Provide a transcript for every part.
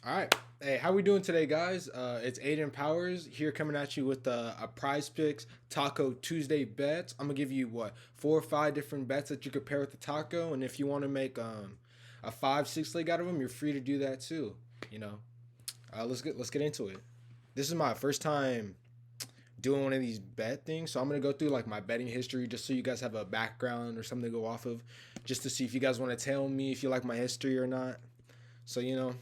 All right. Hey, how we doing today, guys? It's Aiden Powers here coming at you with a Prize Picks Taco Tuesday bets. I'm gonna give you what 4 or 5 different bets that you could pair with the taco, and if you want to make a 5, 6 leg out of them, you're free to do that too. You know, let's get into it. This is my first time doing one of these bet things, so I'm gonna go through like my betting history just so you guys have a background or something to go off of, just to see if you guys want to tell me if you like my history or not. So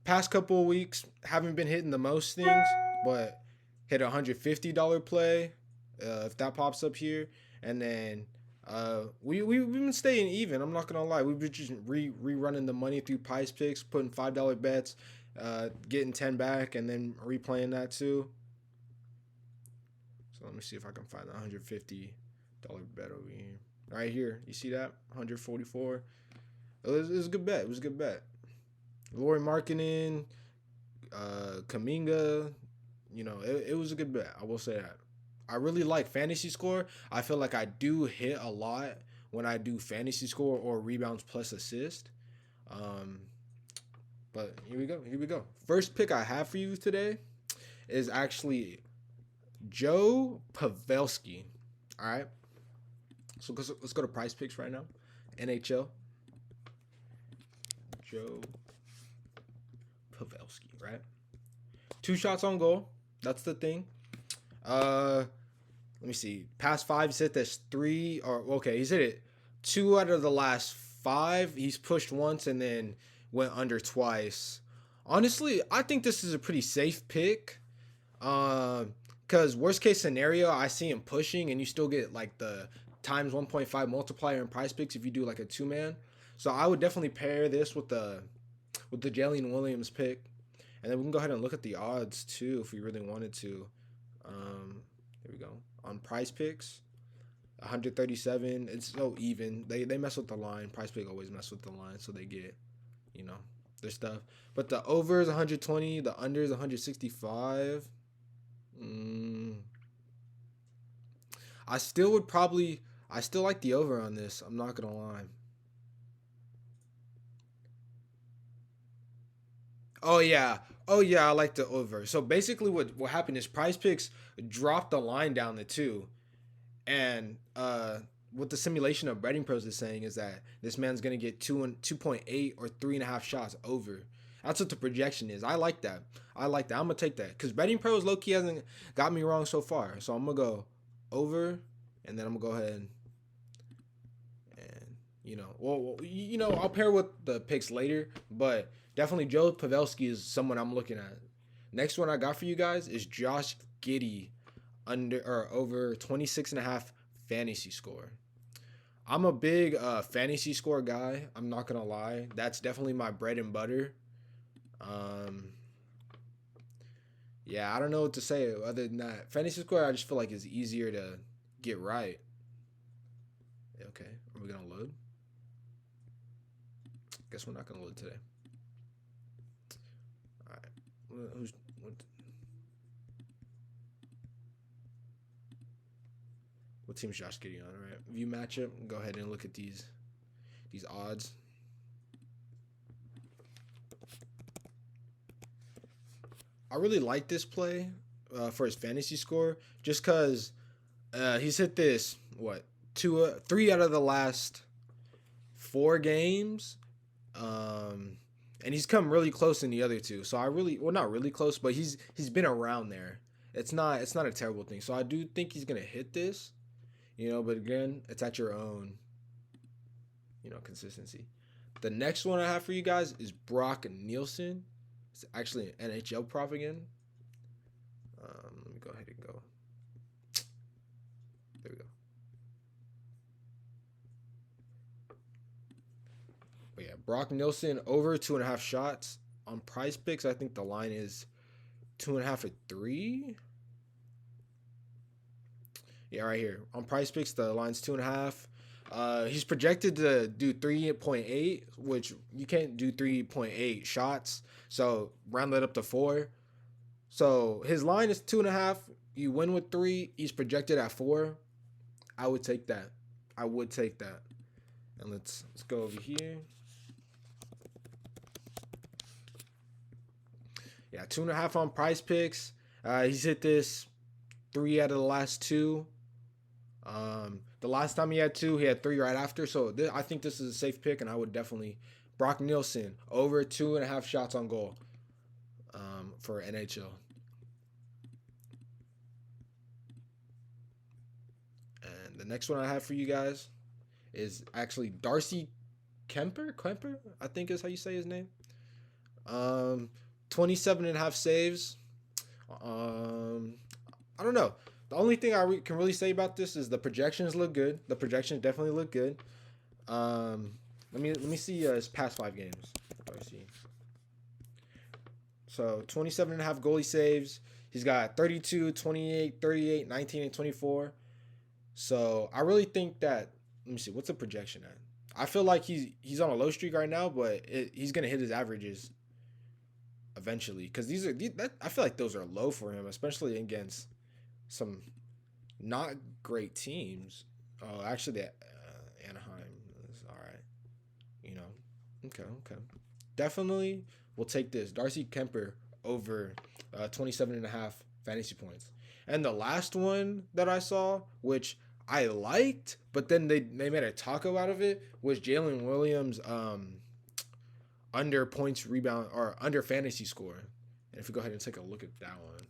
past couple of weeks haven't been hitting the most things, but hit $150 play if that pops up here, and then we've been staying even. I'm not gonna lie, we've been just rerunning the money through Prize Picks, putting $5 bets, getting 10 back, and then replaying that too. So let me see if I can find the $150 bet over here. Right here, you see that 144. It was a good bet. It was a good bet. Lori Markkinen, Kaminga, it was a good bet. I will say that. I really like fantasy score. I feel like I do hit a lot when I do fantasy score or rebounds plus assist. Um, but here we go. Here we go. First pick I have for you today is actually Joe Pavelski. All right. So let's go to Prize Picks right now. NHL. Joe Pavelski, right? 2 shots on goal. That's the thing. Let me see. Past 5, he's hit this 3 or okay, he's hit it 2 out of the last 5. He's pushed once and then went under twice. Honestly, I think this is a pretty safe pick. Because worst case scenario, I see him pushing and you still get like the times 1.5 multiplier in Prize Picks if you do like a 2-man. So I would definitely pair this with the Jalen Williams pick, and then we can go ahead and look at the odds too if we really wanted to. Here we go on Prize Picks. 137. It's so even. They mess with the line. Prize Pick always mess with the line, so they get you know their stuff. But the over is 120. The under is 165. I still would probably. I still like the over on this. I'm not gonna lie. Oh yeah. Oh yeah, I like the over. So basically what happened is Prize Picks dropped the line down to 2. And what the simulation of Betting Pros is saying is that this man's gonna get 2.8 or 3.5 shots over. That's what the projection is. I like that. I like that. I'm gonna take that. Because Betting Pros low key hasn't got me wrong so far. So I'm gonna go over, and then I'm gonna go ahead and I'll pair with the picks later, but definitely Joe Pavelski is someone I'm looking at. Next one I got for you guys is Josh Giddey under or over 26 and a half fantasy score. I'm a big fantasy score guy. I'm not gonna lie. That's definitely my bread and butter. Um, yeah, I don't know what to say other than that. Fantasy score, I just feel like is easier to get right. Okay, are we gonna load? Guess we're not gonna load today. All right. What team's Josh Giddey on? All right. View matchup. Go ahead and look at these odds. I really like this play for his fantasy score, just because he's hit this what 3 out of the last 4 games, and he's come really close in the other 2. So I really, well, not really close, but he's been around there. It's not a terrible thing. So I do think he's gonna hit this, But again, it's at your own, consistency. The next one I have for you guys is Brock Nielsen. It's actually an NHL prop again. Let me go ahead and go. There we go. But yeah, Brock Nielsen over 2.5 shots on Prize Picks. I think the line is 2.5 or 3. Yeah, right here on Prize Picks, the line's 2.5. He's projected to do 3.8, which you can't do 3.8 shots. So round that up to 4. So his line is 2.5. You win with 3. He's projected at 4. I would take that. I would take that. And let's go over here. Yeah, 2.5 on Prize Picks. He's hit this 3 out of the last two. The last time he had two, he had three right after. So I think this is a safe pick, and I would definitely Brock Nielsen over 2.5 shots on goal for NHL. And the next one I have for you guys is actually Darcy Kemper, I think is how you say his name. Um, 27 and a half saves. Um, I don't know. The only thing can really say about this is the projections look good. The projections definitely look good. Um, let me see his past 5 games. Darcy. So 27 and a half goalie saves. He's got 32, 28, 38, 19, and 24. So I really think that. Let me see. What's the projection at? I feel like he's on a low streak right now, but he's gonna hit his averages eventually because I feel like those are low for him, especially against some not great teams. Oh, actually, Anaheim is all right. You know, okay. Definitely, we'll take this. Darcy Kemper over 27 and a half fantasy points. And the last one that I saw, which I liked, but then they made a taco out of it, was Jalen Williams under points rebound or under fantasy score. And if we go ahead and take a look at that one,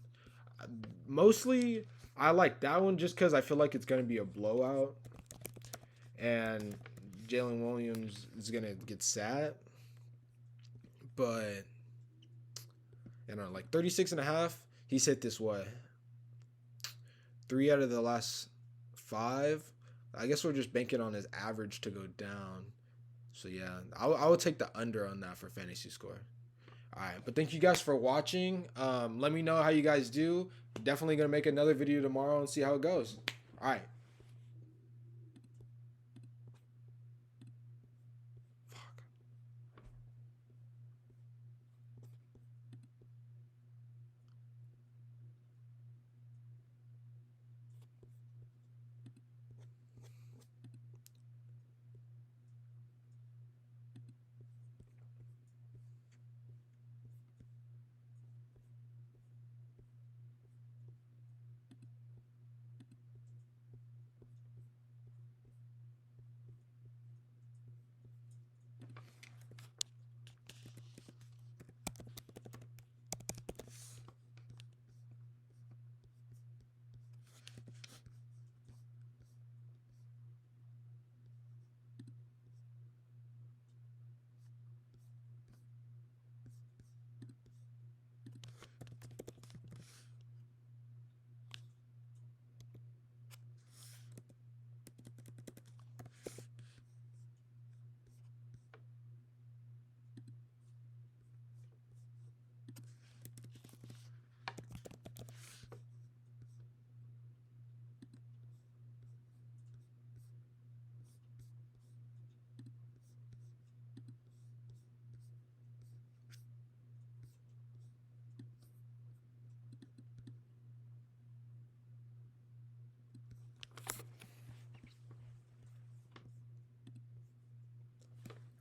mostly I like that one just because I feel like it's going to be a blowout and Jalen Williams is going to get sat. But, like 36 and a half, he's hit this, 3 out of the last 5. I guess we're just banking on his average to go down. So, yeah, I would take the under on that for fantasy score. All right, but thank you guys for watching. Let me know how you guys do. Definitely going to make another video tomorrow and see how it goes. All right.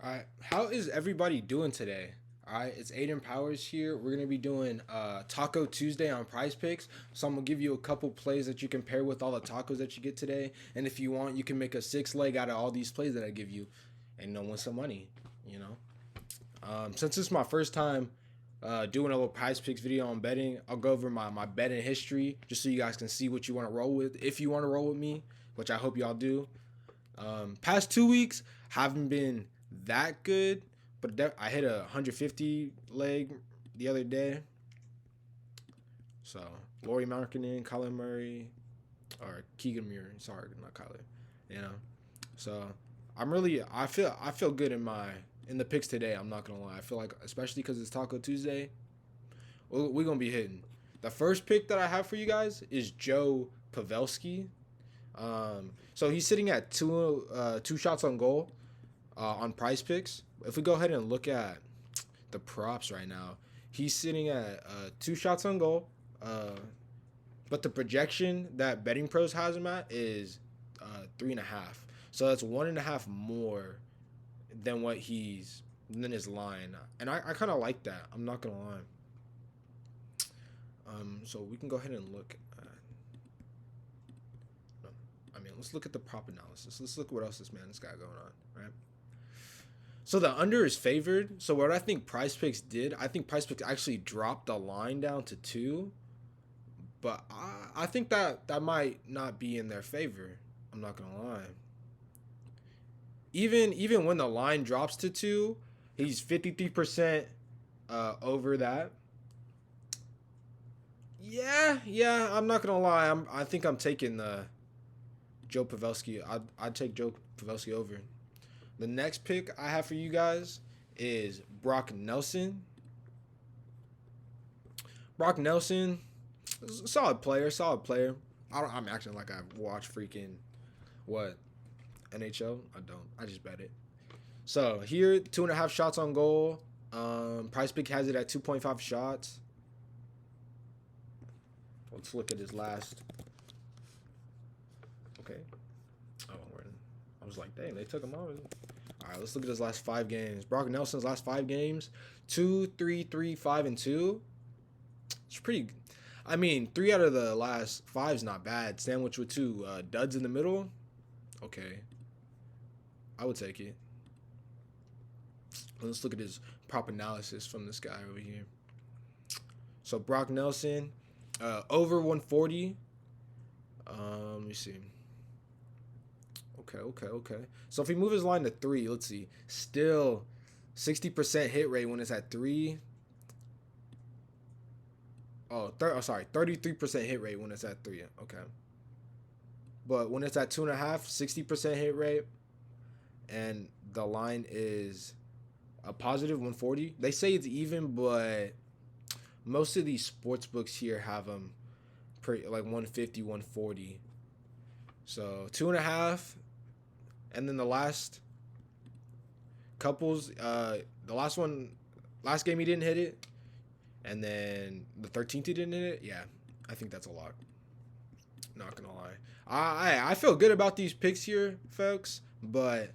All right, how is everybody doing today? All right, it's Aiden Powers here. We're gonna be doing Taco Tuesday on Prize Picks. So I'm gonna give you a couple plays that you can pair with all the tacos that you get today. And if you want, you can make a 6 leg out of all these plays that I give you, and win some money. You know, since it's my first time doing a little Prize Picks video on betting, I'll go over my betting history just so you guys can see what you want to roll with. If you want to roll with me, which I hope y'all do. Past 2 weeks haven't been that good, but I hit a 150 leg the other day. So Laurie Markkinen, Colin Murray, or Keegan Murray. Sorry, not Kyler. You know, so I feel good in the picks today. I'm not gonna lie. I feel like especially because it's Taco Tuesday, we're gonna be hitting. The first pick that I have for you guys is Joe Pavelski. So he's sitting at two shots on goal on Prize Picks. If we go ahead and look at the props right now, he's sitting at 2 shots on goal. But the projection that BettingPros has him at is 3.5. So that's 1.5 more than than his line, and I kind of like that. I'm not gonna lie. So we can go ahead and look at, no, let's look at the prop analysis. Let's look what else this man's got going on, right? So the under is favored. So what I think Prizepicks did, I think Prizepicks actually dropped the line down to 2, but I think that might not be in their favor. I'm not gonna lie. Even when the line drops to 2, he's 53% over that. Yeah. I'm not gonna lie. I think I'm taking Joe Pavelski. I'd take Joe Pavelski over. The next pick I have for you guys is Brock Nelson. Brock Nelson, solid player. I'm acting like I watch freaking what NHL. I don't. I just bet it. So here, 2.5 shots on goal. Prizepick has it at 2.5 shots. Let's look at his last. Okay. Oh, I was like, dang, they took him out. All right, let's look at his last 5 games. Brock Nelson's last 5 games: 2, 3, 3, 5, and 2. It's pretty. 3 out of the last 5 is not bad. Sandwich with 2 duds in the middle. Okay, I would take it. Let's look at his prop analysis from this guy over here. So Brock Nelson, over 140. Let me see. Okay. So if we move his line to 3, let's see. Still 60% hit rate when it's at 3. 33% hit rate when it's at 3. Okay. But when it's at 2.5, 60% hit rate, and the line is a positive 140. They say it's even, but most of these sports books here have them pretty like 150, 140. So 2.5, and then the last couples, the last game he didn't hit it, and then the 13th he didn't hit it. Yeah, I think that's a lot. Not gonna lie, I feel good about these picks here, folks. But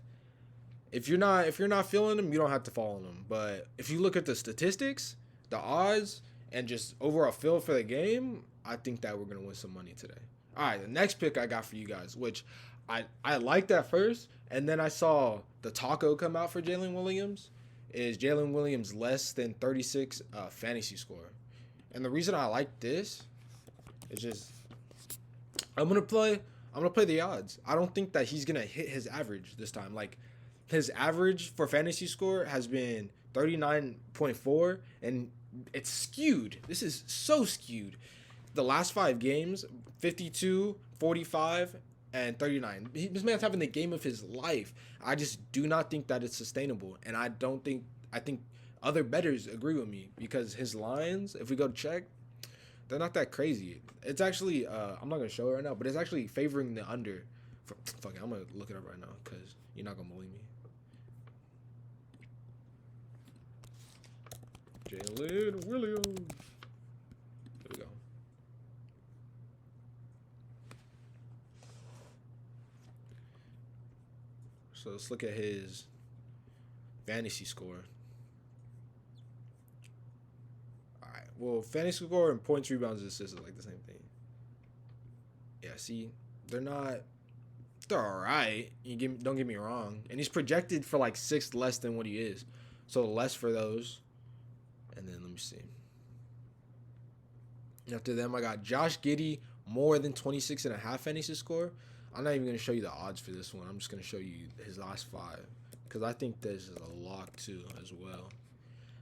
if you're not feeling them, you don't have to follow them. But if you look at the statistics, the odds, and just overall feel for the game, I think that we're gonna win some money today. All right, the next pick I got for you guys, which I liked at first, and then I saw the taco come out for Jalen Williams, is Jalen Williams less than 36 fantasy score. And the reason I like this is just I'm gonna play the odds. I don't think that he's gonna hit his average this time. Like, his average for fantasy score has been 39.4, and it's skewed. This is so skewed. The last 5 games, 52, 45, and 39. This man's having the game of his life. I just do not think that it's sustainable, and I think other bettors agree with me, because his lines, if we go to check, they're not that crazy. It's actually, I'm not going to show it right now, but it's actually favoring the under. Fuck it, I'm going to look it up right now, because you're not going to believe me. Jalen Williams. There we go. So let's look at his fantasy score. Alright, well, fantasy score and points, rebounds, assists is like the same thing. Yeah, see, they're alright. Don't get me wrong. And he's projected for like 6 less than what he is. So less for those. And then let me see. After them, I got Josh Giddey, more than 26.5 fantasy score. I'm not even going to show you the odds for this one. I'm just going to show you his last 5, because I think this is a lock too as well.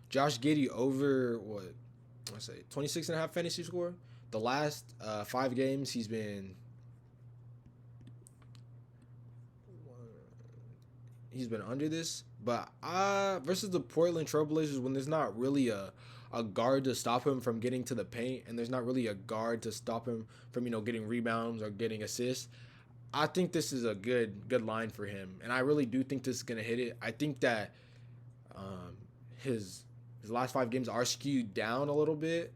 Josh Giddey over, 26.5 fantasy score. The last 5 games, he's been under this. But versus the Portland Trailblazers, when there's not really a guard to stop him from getting to the paint, and there's not really a guard to stop him from getting rebounds or getting assists, I think this is a good line for him, and I really do think this is gonna hit it. I think that his last 5 games are skewed down a little bit,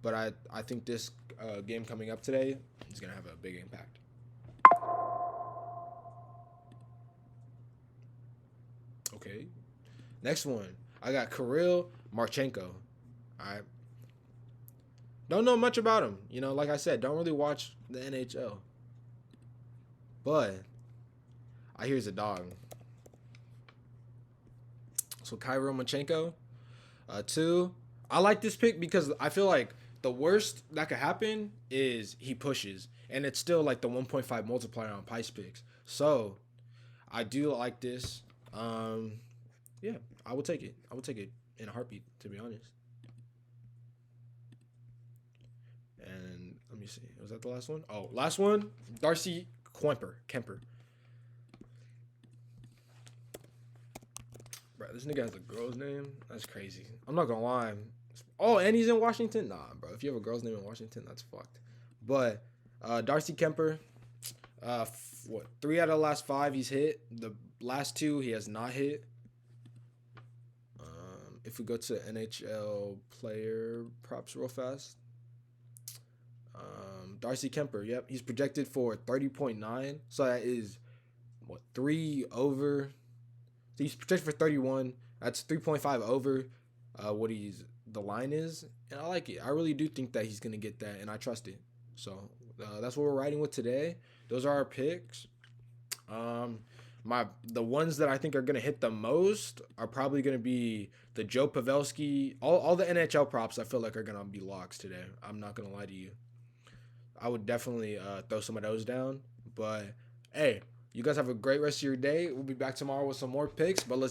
but I think this game coming up today is gonna have a big impact. Okay, next one, I got Kirill Marchenko. All right, Don't know much about him. You know, like I said, don't really watch the NHL. But I hear he's a dog. So Kyrie Lomachenko, two. I like this pick because I feel like the worst that could happen is he pushes, and it's still like the 1.5 multiplier on Price Picks. So I do like this. Um, yeah, I would take it. I would take it in a heartbeat, to be honest. And let me see. Was that the last one? Oh, last one. Darcy Kemper. Bro, this nigga has a girl's name. That's crazy. I'm not gonna lie. Oh, and he's in Washington. Nah, bro. If you have a girl's name in Washington, that's fucked. But Darcy Kemper, what 3 out of the last 5 he's hit. The last 2 he has not hit. If we go to NHL player props real fast, Darcy Kemper. Yep, he's projected for 30.9. So that is what 3 over. So he's projected for 31. That's 3.5 over what the line is, and I like it. I really do think that he's gonna get that, and I trust it. So that's what we're riding with today. Those are our picks. The ones that I think are gonna hit the most are probably gonna be the Joe Pavelski. All the NHL props I feel like are gonna be locks today. I'm not gonna lie to you. I would definitely throw some of those down. But hey, you guys have a great rest of your day. We'll be back tomorrow with some more picks. But let's